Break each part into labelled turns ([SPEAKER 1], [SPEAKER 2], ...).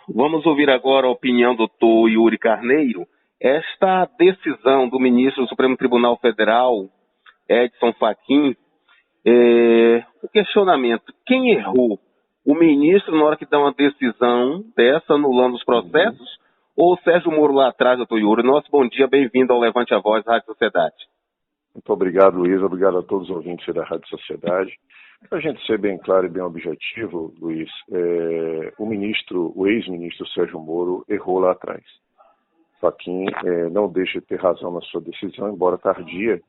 [SPEAKER 1] Vamos ouvir agora a opinião do Dr. Yuri Carneiro. Esta decisão do ministro do Supremo Tribunal Federal, Edson Fachin, o questionamento: quem errou? O ministro, na hora que dá uma decisão dessa, anulando os processos, ou o Sérgio Moro lá atrás, doutor Yuri? Nosso bom dia, bem-vindo ao Levante a Voz, Rádio Sociedade.
[SPEAKER 2] Muito obrigado, Luiz. Obrigado a todos os ouvintes da Rádio Sociedade. Para a gente ser bem claro e bem objetivo, Luiz, o ex-ministro Sérgio Moro errou lá atrás. Fachin não deixa de ter razão na sua decisão, embora tardia,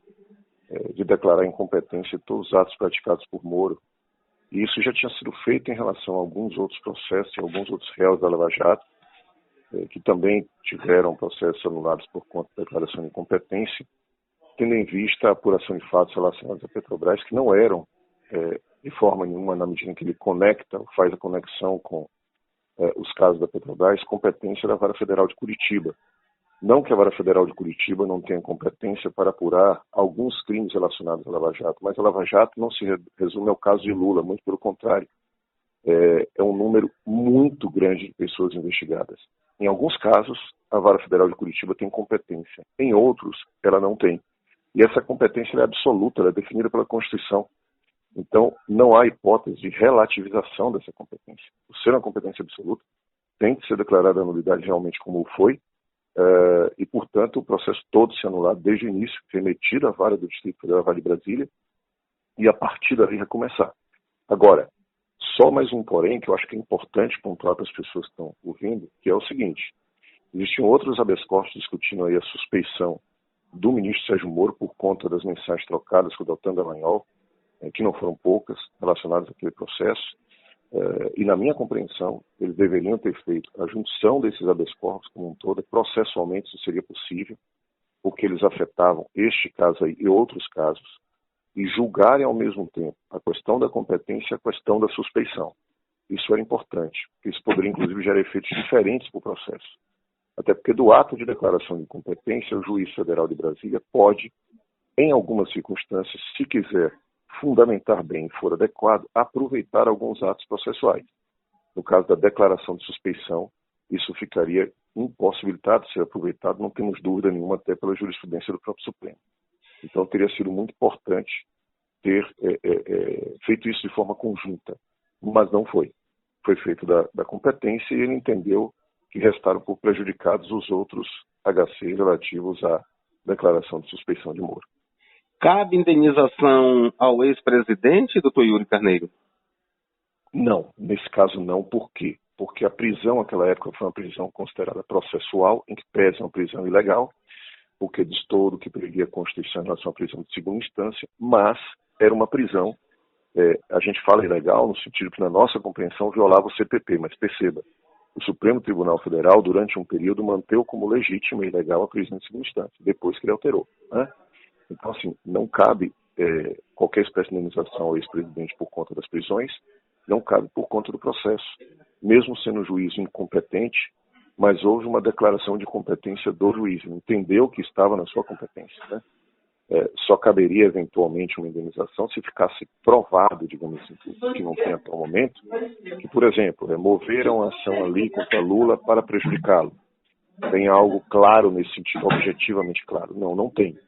[SPEAKER 2] de declarar incompetência de todos os atos praticados por Moro. E isso já tinha sido feito em relação a alguns outros processos e alguns outros réus da Lava Jato, que também tiveram processos anulados por conta da declaração de incompetência, tendo em vista a apuração de fatos relacionados à Petrobras, que não eram, de forma nenhuma, na medida em que ele faz a conexão com os casos da Petrobras, competência da Vara Federal de Curitiba. Não que a Vara Federal de Curitiba não tenha competência para apurar alguns crimes relacionados à Lava Jato, mas a Lava Jato não se resume ao caso de Lula, muito pelo contrário. É um número muito grande de pessoas investigadas. Em alguns casos, a Vara Federal de Curitiba tem competência. Em outros, ela não tem. E essa competência é absoluta, ela é definida pela Constituição. Então, não há hipótese de relativização dessa competência. Por ser uma competência absoluta, tem que ser declarada a nulidade realmente como foi, e, portanto, o processo todo se anular desde o início, remetido à vara do Distrito Federal Vale de Brasília, e a partir daí recomeçar. Agora, só mais um porém, que eu acho que é importante pontuar para as pessoas que estão ouvindo, que é o seguinte: existiam outros habeas corpus discutindo aí a suspeição do ministro Sérgio Moro por conta das mensagens trocadas com o Deltan Dallagnol, que não foram poucas, relacionadas àquele processo, e na minha compreensão, eles deveriam ter feito a junção desses habeas corpus como um todo. Processualmente isso seria possível, porque eles afetavam este caso aí e outros casos, e julgarem ao mesmo tempo a questão da competência e a questão da suspeição. Isso era importante, porque isso poderia inclusive gerar efeitos diferentes para o processo. Até porque do ato de declaração de incompetência, o juiz federal de Brasília pode, em algumas circunstâncias, se quiser fundamentar bem e for adequado, aproveitar alguns atos processuais. No caso da declaração de suspeição, isso ficaria impossibilitado de ser aproveitado, não temos dúvida nenhuma, até pela jurisprudência do próprio Supremo. Então teria sido muito importante ter feito isso de forma conjunta, mas não foi. Foi feito da competência e ele entendeu que restaram por prejudicados os outros HCs relativos à declaração de suspeição de Moro.
[SPEAKER 1] Cabe indenização ao ex-presidente, doutor Yuri Carneiro?
[SPEAKER 2] Não, nesse caso não. Por quê? Porque a prisão naquela época foi uma prisão considerada processual, em que pese uma prisão ilegal, porque diz todo que previia a Constituição em relação à prisão de segunda instância, mas era uma prisão, a gente fala ilegal no sentido que na nossa compreensão violava o CPP, mas perceba, o Supremo Tribunal Federal durante um período manteve como legítima e ilegal a prisão de segunda instância, depois que ele alterou, né? Então, assim, não cabe qualquer espécie de indenização ao ex-presidente por conta das prisões, não cabe por conta do processo. Mesmo sendo o juiz incompetente, mas houve uma declaração de competência do juiz, ele entendeu que estava na sua competência, né? Só caberia eventualmente uma indenização se ficasse provado, digamos assim, que não tem até o momento, que, por exemplo, moveram a ação ali contra Lula para prejudicá-lo. Tem algo claro nesse sentido, objetivamente claro? Não, não tem.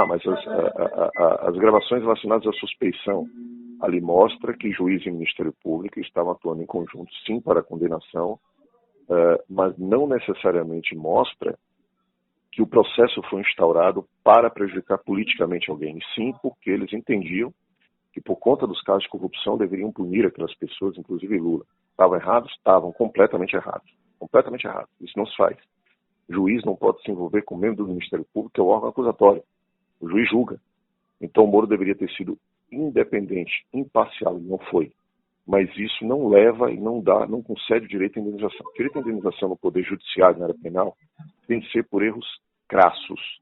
[SPEAKER 2] Mas as gravações relacionadas à suspeição ali mostra que juiz e Ministério Público estavam atuando em conjunto, sim, para a condenação, mas não necessariamente mostra que o processo foi instaurado para prejudicar politicamente alguém, sim, porque eles entendiam que por conta dos casos de corrupção deveriam punir aquelas pessoas, inclusive Lula. Estavam errados? Estavam completamente errados. Completamente errados. Isso não se faz. O juiz não pode se envolver com o membro do Ministério Público, que é o órgão acusatório. O juiz julga. Então o Moro deveria ter sido independente, imparcial, e não foi. Mas isso não leva e não concede o direito à indenização. O direito à indenização no Poder Judiciário, na área penal, tem que ser por erros crassos.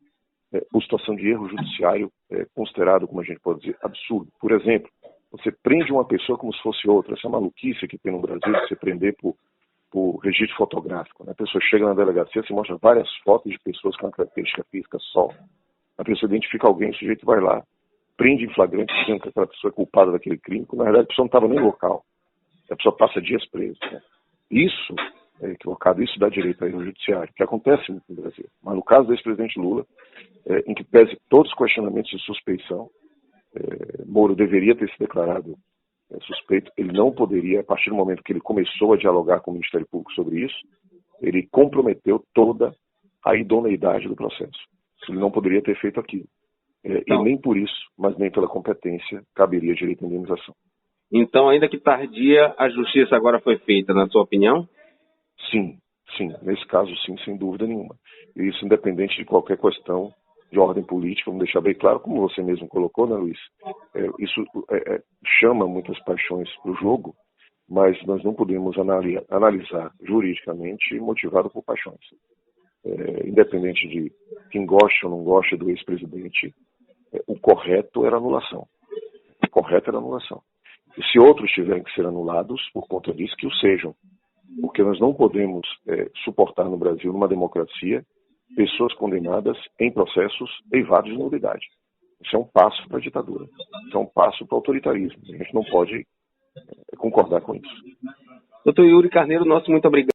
[SPEAKER 2] Por situação de erro judiciário considerado, como a gente pode dizer, absurdo. Por exemplo, você prende uma pessoa como se fosse outra. Essa maluquice que tem no Brasil de você prender por registro fotográfico, né? A pessoa chega na delegacia, se mostra várias fotos de pessoas com uma característica física só. A pessoa identifica alguém, o sujeito vai lá, prende em flagrante, dizendo que aquela pessoa é culpada daquele crime, quando na verdade a pessoa não estava nem no local. A pessoa passa dias presa, né? Isso equivocado. Isso dá direito aí no judiciário, que acontece muito no Brasil. Mas no caso do ex-presidente Lula, em que pese todos os questionamentos de suspeição, Moro deveria ter se declarado suspeito, ele não poderia, a partir do momento que ele começou a dialogar com o Ministério Público sobre isso, ele comprometeu toda a idoneidade do processo. Ele não poderia ter feito aquilo. E nem por isso, mas nem pela competência, caberia direito à indenização.
[SPEAKER 1] Então, ainda que tardia, a justiça agora foi feita, na sua opinião?
[SPEAKER 2] Sim. Nesse caso, sim, sem dúvida nenhuma. E isso independente de qualquer questão de ordem política, vamos deixar bem claro, como você mesmo colocou, né, Luiz? Isso chama muitas paixões para o jogo, mas nós não podemos analisar juridicamente motivado por paixões. Independente de quem goste ou não goste do ex-presidente, o correto era anulação. O correto era anulação. E se outros tiverem que ser anulados por conta disso, que o sejam. Porque nós não podemos suportar no Brasil, numa democracia, pessoas condenadas em processos eivados de nulidade. Isso é um passo para a ditadura. Isso é um passo para o autoritarismo. A gente não pode concordar com isso.
[SPEAKER 1] Doutor Yuri Carneiro, nosso muito obrigado.